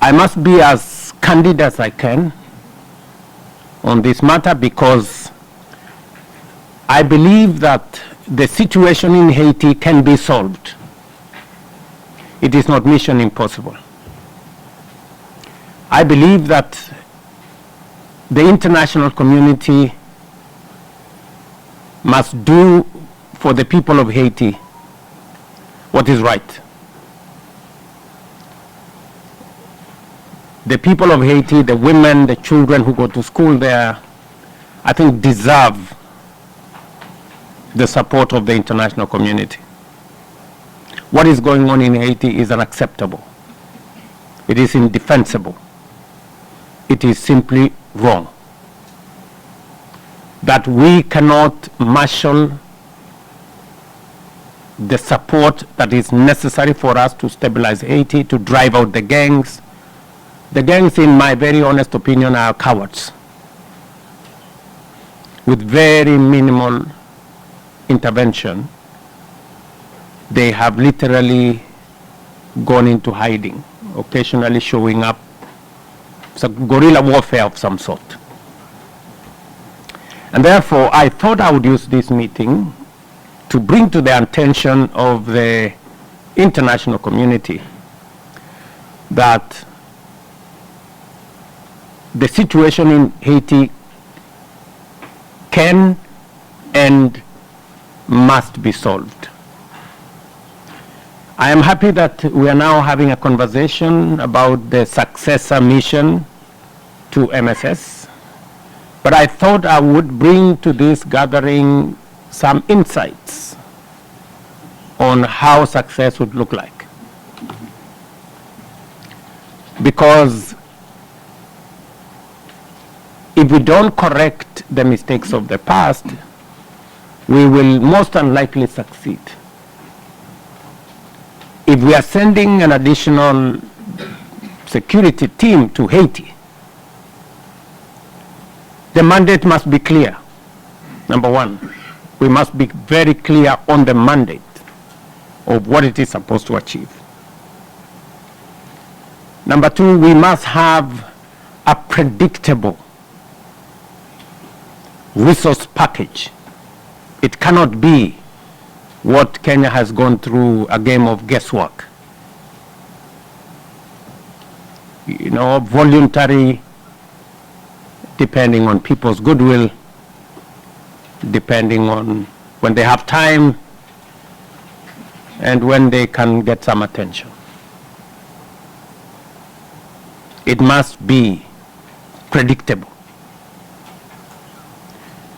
I must be as candid as I can on this matter because I believe that the situation in Haiti can be solved. It is not mission impossible. I believe that the international community must do for the people of Haiti what is right. The people of Haiti, the women, the children who go to school there, I think deserve the support of the international community. What is going on in Haiti is unacceptable. It is indefensible. It is simply wrong. That we cannot marshal the support that is necessary for us to stabilize Haiti, to drive out the gangs. The gangs, in my very honest opinion, are cowards with very minimal intervention. They have literally gone into hiding, occasionally showing up. It's a guerrilla warfare of some sort. And therefore, I thought I would use this meeting to bring to the attention of the international community that the situation in Haiti can and must be solved. I am happy that we are now having a conversation about the successor mission to MSS, but I thought I would bring to this gathering some insights on how success would look like. Because if we don't correct the mistakes of the past, we will most unlikely succeed. If we are sending an additional security team to Haiti, the mandate must be clear. Number one, we must be very clear on the mandate of what it is supposed to achieve. Number two, we must have a predictable resource package. It cannot be what Kenya has gone through, a game of guesswork. You know, voluntary, depending on people's goodwill, depending on when they have time and when they can get some attention. It must be predictable.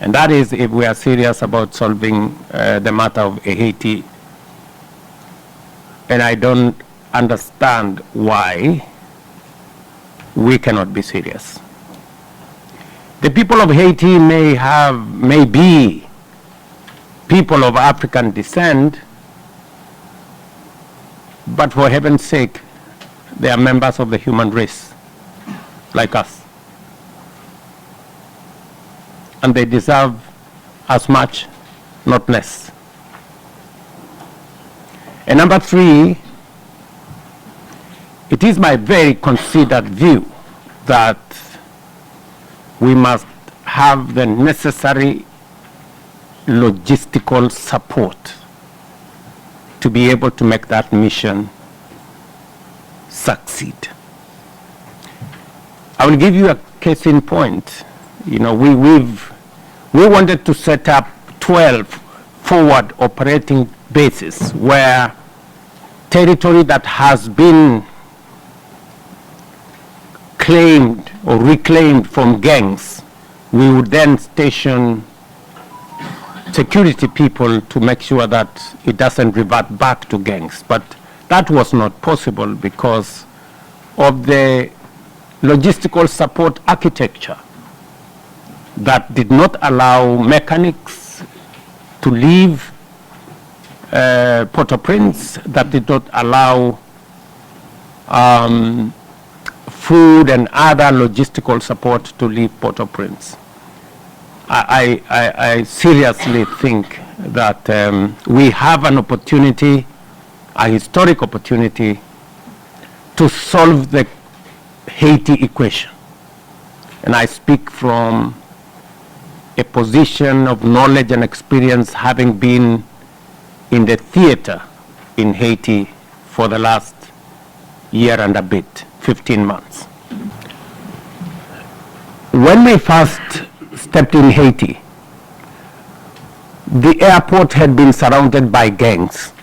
And that is if we are serious about solving the matter of Haiti. And I don't understand why we cannot be serious. The people of Haiti may be people of African descent, but for heaven's sake, they are members of the human race, like us. And they deserve as much, not less. And number three, it is my very considered view that we must have the necessary logistical support to be able to make that mission succeed. I will give you a case in point. You know, we wanted to set up 12 forward operating bases where territory that has been claimed or reclaimed from gangs, we would then station security people to make sure that it doesn't revert back to gangs. But that was not possible because of the logistical support architecture that did not allow mechanics to leave Port-au-Prince, that did not allow food and other logistical support to leave Port-au-Prince. I seriously think that we have an opportunity, a historic opportunity, to solve the Haiti equation. And I speak from a position of knowledge and experience, having been in the theater in Haiti for the last year and a bit, 15 months. When we first stepped in Haiti, the airport had been surrounded by gangs,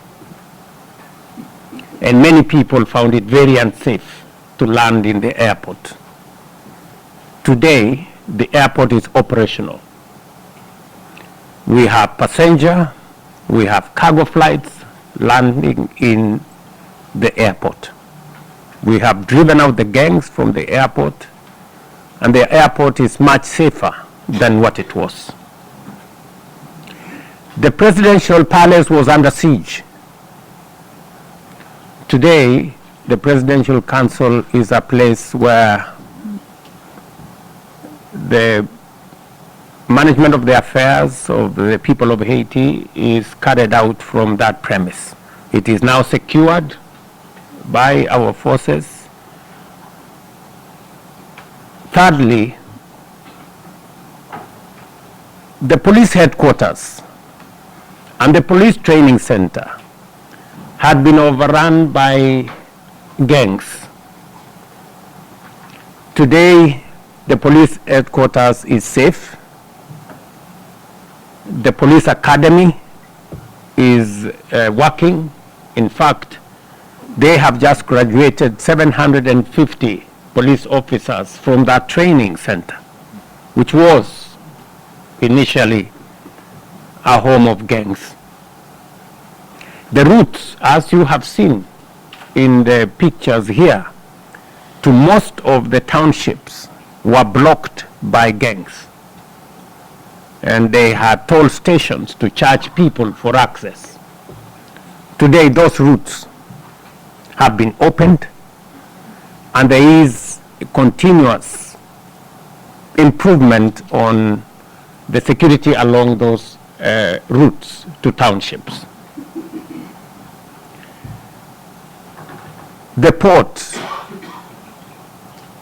and many people found it very unsafe to land in the airport. Today, the airport is operational. We have passenger, we have cargo flights landing in the airport. We have driven out the gangs from the airport, and the airport is much safer than what it was. The presidential palace was under siege. Today, the presidential council is a place where the management of the affairs of the people of Haiti is carried out from that premise. It is now secured by our forces. Thirdly, the police headquarters and the police training center had been overrun by gangs. Today, the police headquarters is safe. The police academy is working. In fact, they have just graduated 750 police officers from that training center, which was initially a home of gangs. The routes, as you have seen in the pictures here, to most of the townships were blocked by gangs. And they had toll stations to charge people for access. Today, those routes have been opened, and there is a continuous improvement on the security along those routes to townships. The port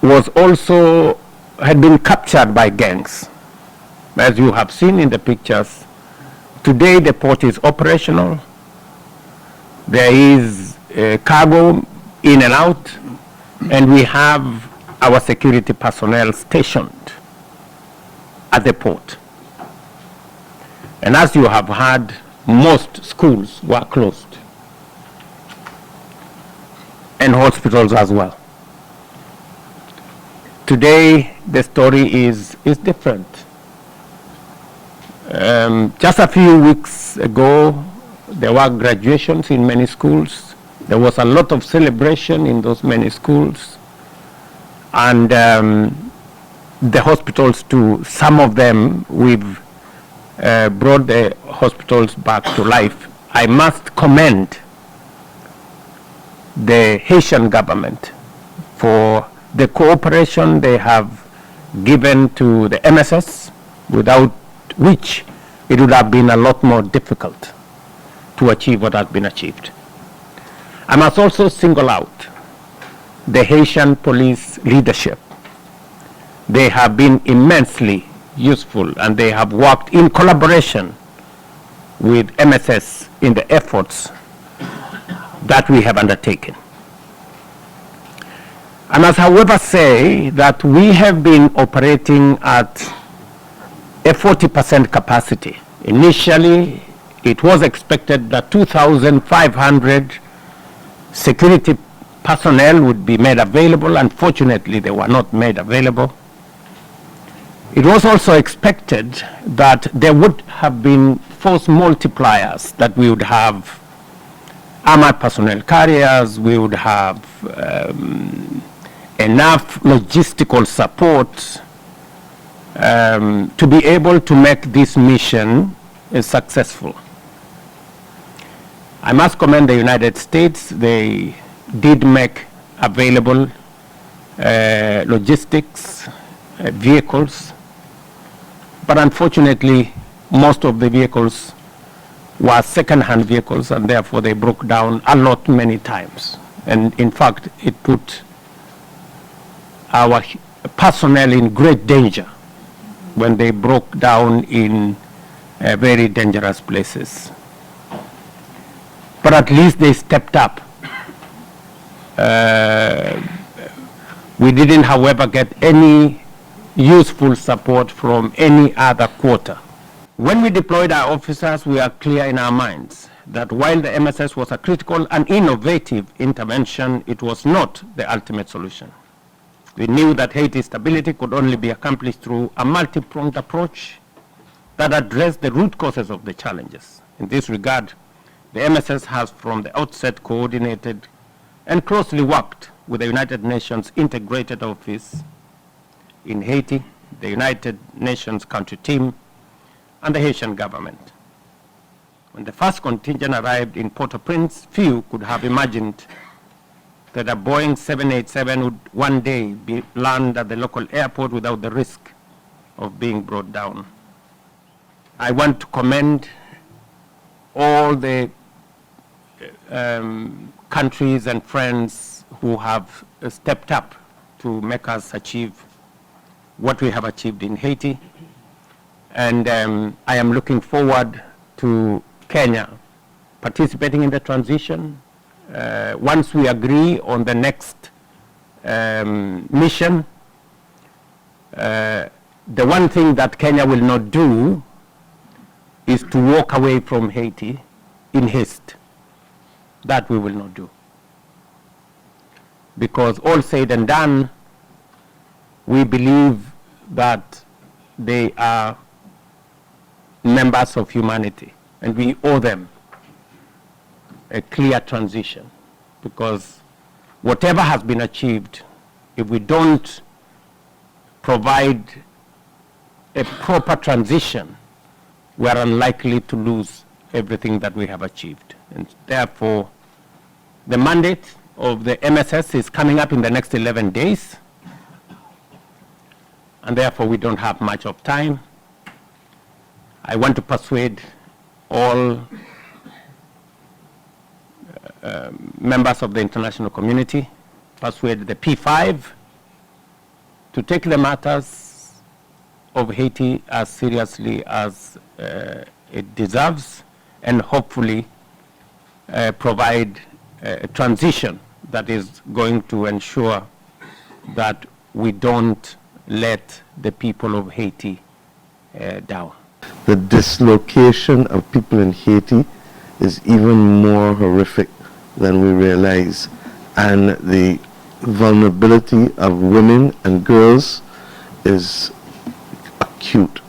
was also had been captured by gangs. As you have seen in the pictures, today the port is operational. There is cargo in and out, and we have our security personnel stationed at the port. And as you have heard, most schools were closed, and hospitals as well. Today, the story is different. Just a few weeks ago, there were graduations in many schools. There was a lot of celebration in those many schools. And the hospitals too, some of them, we've brought the hospitals back to life. I must commend the Haitian government for the cooperation they have given to the MSS, without which it would have been a lot more difficult to achieve what has been achieved. I must also single out the Haitian police leadership. They have been immensely useful, and they have worked in collaboration with MSS in the efforts that we have undertaken. I must, however, say that we have been operating at a 40% capacity. Initially, it was expected that 2,500 security personnel would be made available. Unfortunately, they were not made available. It was also expected that there would have been force multipliers, that we would have armored personnel carriers, we would have enough logistical support to be able to make this mission successful. I must commend the United States. They did make available logistics, vehicles, but unfortunately, most of the vehicles were second-hand vehicles, and therefore they broke down a lot many times. And in fact, it put our personnel in great danger when they broke down in very dangerous places. But at least they stepped up. We didn't, however, get any useful support from any other quarter. When we deployed our officers, we are clear in our minds that while the MSS was a critical and innovative intervention, it was not the ultimate solution. We knew that Haiti's stability could only be accomplished through a multi-pronged approach that addressed the root causes of the challenges. In this regard, the MSS has from the outset coordinated and closely worked with the United Nations Integrated Office in Haiti, the United Nations Country Team, and the Haitian government. When the first contingent arrived in Port-au-Prince, few could have imagined that a Boeing 787 would one day land at the local airport without the risk of being brought down. I want to commend all the countries and friends who have stepped up to make us achieve what we have achieved in Haiti. And I am looking forward to Kenya participating in the transition. Once we agree on the next mission, the one thing that Kenya will not do is to walk away from Haiti in haste. That we will not do. Because all said and done, we believe that they are members of humanity, and we owe them a clear transition, because whatever has been achieved, if we don't provide a proper transition, we are unlikely to lose everything that we have achieved. And therefore, the mandate of the MSS is coming up in the next 11 days, and therefore we don't have much of time. I want to persuade all members of the international community, persuade the P5 to take the matters of Haiti as seriously as it deserves, and hopefully provide a transition that is going to ensure that we don't let the people of Haiti down. The dislocation of people in Haiti is even more horrific than we realize, and the vulnerability of women and girls is acute.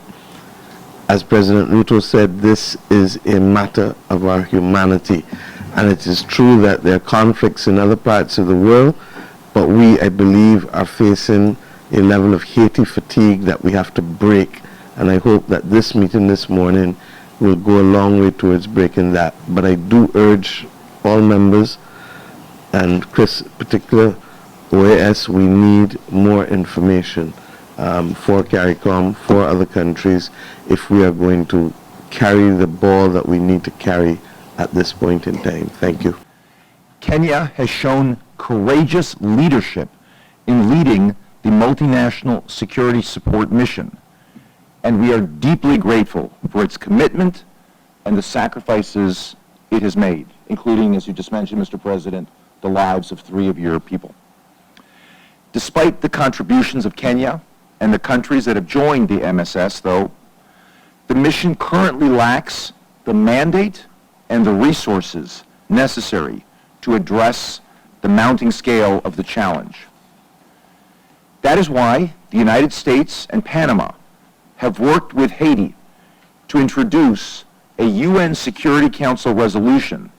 As President Ruto said, this is a matter of our humanity, and it is true that there are conflicts in other parts of the world, but we, I believe, are facing a level of Haiti fatigue that we have to break. And I hope that this meeting this morning will go a long way towards breaking that. But I do urge all members, and Chris in particular, OAS, we need more information for CARICOM, for other countries, if we are going to carry the ball that we need to carry at this point in time. Thank you. Kenya has shown courageous leadership in leading the multinational security support mission, and we are deeply grateful for its commitment and the sacrifices it has made, including, as you just mentioned, Mr. President, the lives of 3 of your people. Despite the contributions of Kenya and the countries that have joined the MSS, though, the mission currently lacks the mandate and the resources necessary to address the mounting scale of the challenge. That is why the United States and Panama have worked with Haiti to introduce a UN Security Council resolution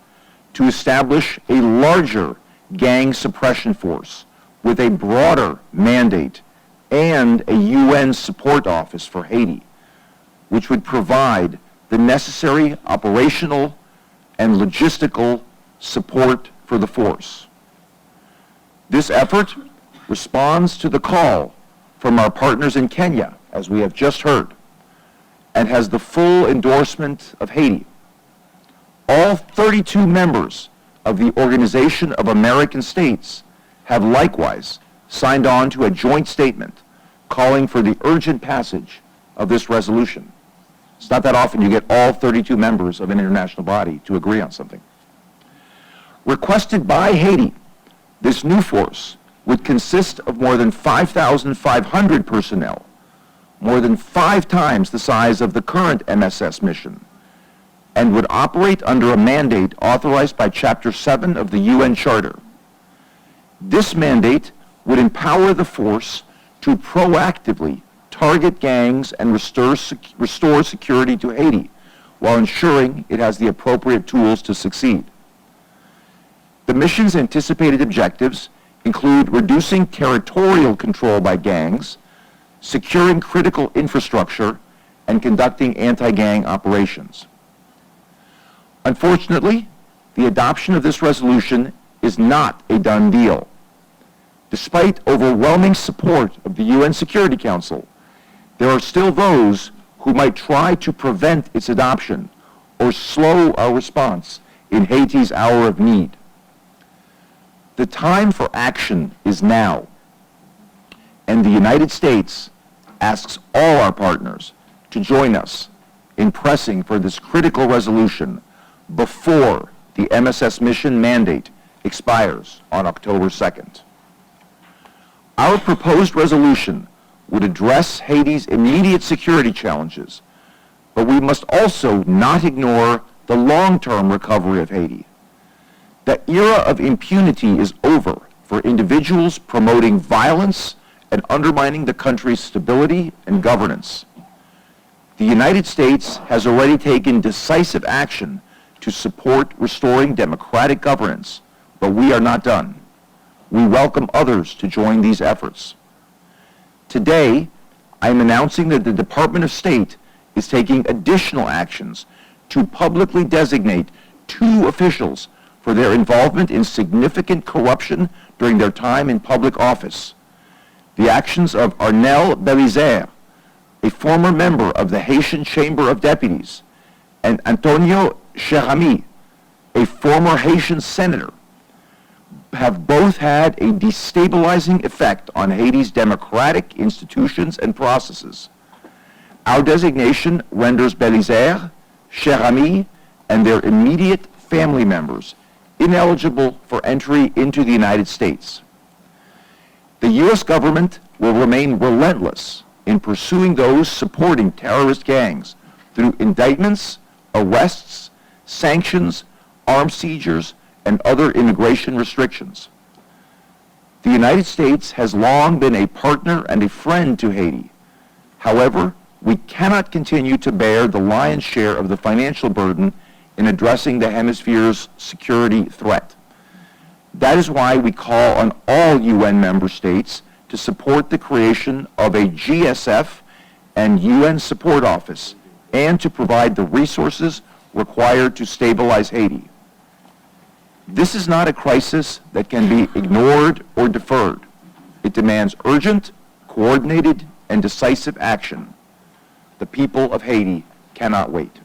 to establish a larger gang suppression force with a broader mandate and a UN support office for Haiti, which would provide the necessary operational and logistical support for the force. This effort responds to the call from our partners in Kenya, as we have just heard, and has the full endorsement of Haiti. All 32 members of the Organization of American States have likewise signed on to a joint statement calling for the urgent passage of this resolution. It's not that often you get all 32 members of an international body to agree on something. Requested by Haiti, this new force would consist of more than 5,500 personnel, more than 5 times the size of the current MSS mission, and would operate under a mandate authorized by Chapter 7 of the UN Charter. This mandate would empower the force to proactively target gangs and restore security to Haiti while ensuring it has the appropriate tools to succeed. The mission's anticipated objectives include reducing territorial control by gangs, securing critical infrastructure, and conducting anti-gang operations. Unfortunately, the adoption of this resolution is not a done deal. Despite overwhelming support of the UN Security Council, there are still those who might try to prevent its adoption or slow our response in Haiti's hour of need. The time for action is now, and the United States asks all our partners to join us in pressing for this critical resolution before the MSS mission mandate expires on October 2nd. Our proposed resolution would address Haiti's immediate security challenges, but we must also not ignore the long-term recovery of Haiti. The era of impunity is over for individuals promoting violence and undermining the country's stability and governance. The United States has already taken decisive action to support restoring democratic governance, but we are not done. We welcome others to join these efforts. Today, I am announcing that the Department of State is taking additional actions to publicly designate 2 officials for their involvement in significant corruption during their time in public office. The actions of Arnel Belizaire, a former member of the Haitian Chamber of Deputies, and Antonio Cherami, a former Haitian senator, have both had a destabilizing effect on Haiti's democratic institutions and processes. Our designation renders Belizaire, Cherami, and their immediate family members ineligible for entry into the United States. The U.S. government will remain relentless in pursuing those supporting terrorist gangs through indictments, arrests, sanctions, armed seizures, and other immigration restrictions. The United States has long been a partner and a friend to Haiti. However, we cannot continue to bear the lion's share of the financial burden in addressing the hemisphere's security threat. That is why we call on all UN member states to support the creation of a GSF and UN support office and to provide the resources required to stabilize Haiti. This is not a crisis that can be ignored or deferred. It demands urgent, coordinated, and decisive action. The people of Haiti cannot wait.